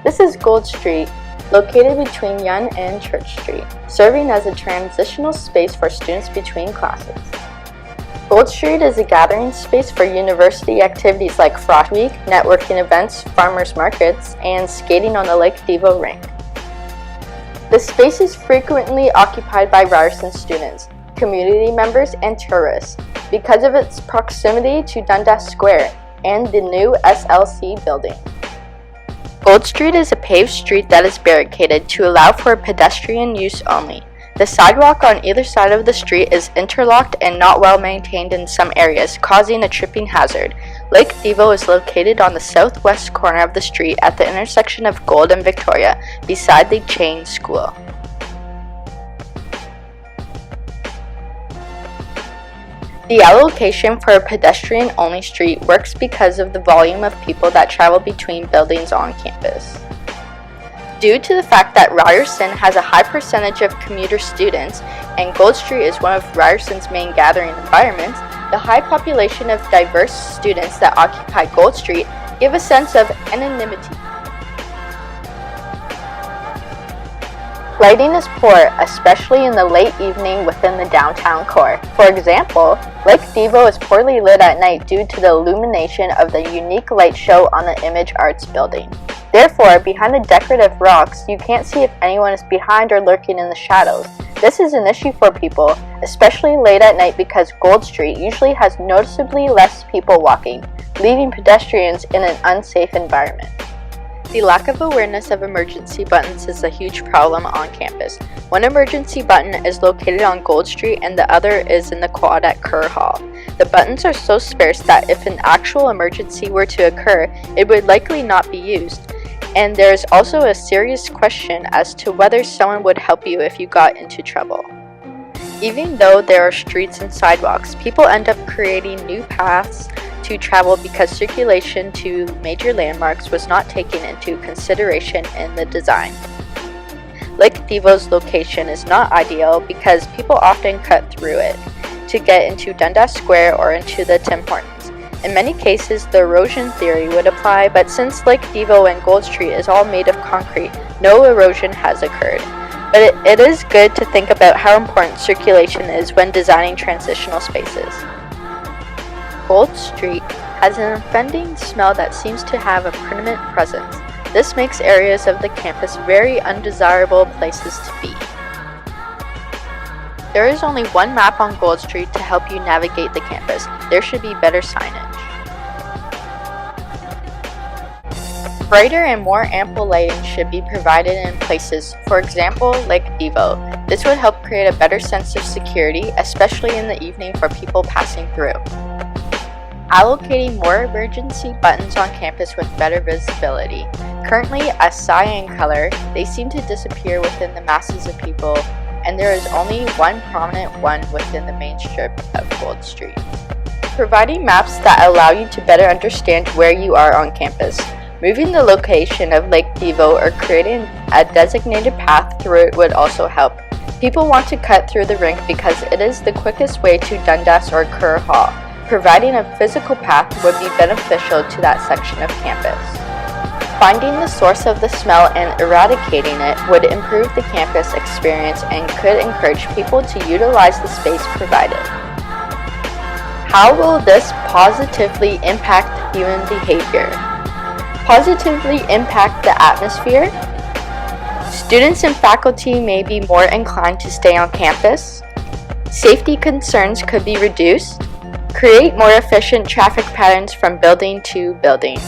This is Gould Street, located between Yonge and Church Street, serving as a transitional space for students between classes. Gould Street is a gathering space for university activities like Frost Week, networking events, farmers markets, and skating on the Lake Devo rink. The space is frequently occupied by Ryerson students, community members, and tourists because of its proximity to Dundas Square and the new SLC building. Gould Street is a paved street that is barricaded to allow for pedestrian use only. The sidewalk on either side of the street is interlocked and not well maintained in some areas, causing a tripping hazard. Lake Devo is located on the southwest corner of the street at the intersection of Gould and Victoria, beside the Chain School. The allocation for a pedestrian-only street works because of the volume of people that travel between buildings on campus. Due to the fact that Ryerson has a high percentage of commuter students and Gould Street is one of Ryerson's main gathering environments, the high population of diverse students that occupy Gould Street give a sense of anonymity. Lighting is poor, especially in the late evening within the downtown core. For example, Lake Devo is poorly lit at night due to the illumination of the unique light show on the Image Arts building. Therefore, behind the decorative rocks, you can't see if anyone is behind or lurking in the shadows. This is an issue for people, especially late at night because Gould Street usually has noticeably less people walking, leaving pedestrians in an unsafe environment. The lack of awareness of emergency buttons is a huge problem on campus. One emergency button is located on Gould Street and the other is in the quad at Kerr Hall. The buttons are so sparse that if an actual emergency were to occur, it would likely not be used. And there is also a serious question as to whether someone would help you if you got into trouble. Even though there are streets and sidewalks, people end up creating new paths to travel because circulation to major landmarks was not taken into consideration in the design. Lake Devo's location is not ideal because people often cut through it to get into Dundas Square or into the Tim Hortons. In many cases, the erosion theory would apply, but since Lake Devo and Gould Street is all made of concrete, no erosion has occurred. But it is good to think about how important circulation is when designing transitional spaces. Gould Street has an offending smell that seems to have a permanent presence. This makes areas of the campus very undesirable places to be. There is only one map on Gould Street to help you navigate the campus. There should be better signage. Brighter and more ample lighting should be provided in places, for example, Lake Devo. This would help create a better sense of security, especially in the evening for people passing through. Allocating more emergency buttons on campus with better visibility. Currently a cyan color, they seem to disappear within the masses of people, and there is only one prominent one within the main strip of Gould Street. Providing maps that allow you to better understand where you are on campus. Moving the location of Lake Devo or creating a designated path through it would also help. People want to cut through the rink because it is the quickest way to Dundas or Kerr Hall. Providing a physical path would be beneficial to that section of campus. Finding the source of the smell and eradicating it would improve the campus experience and could encourage people to utilize the space provided. How will this positively impact human behavior? Positively impact the atmosphere? Students and faculty may be more inclined to stay on campus. Safety concerns could be reduced. Create more efficient traffic patterns from building to building.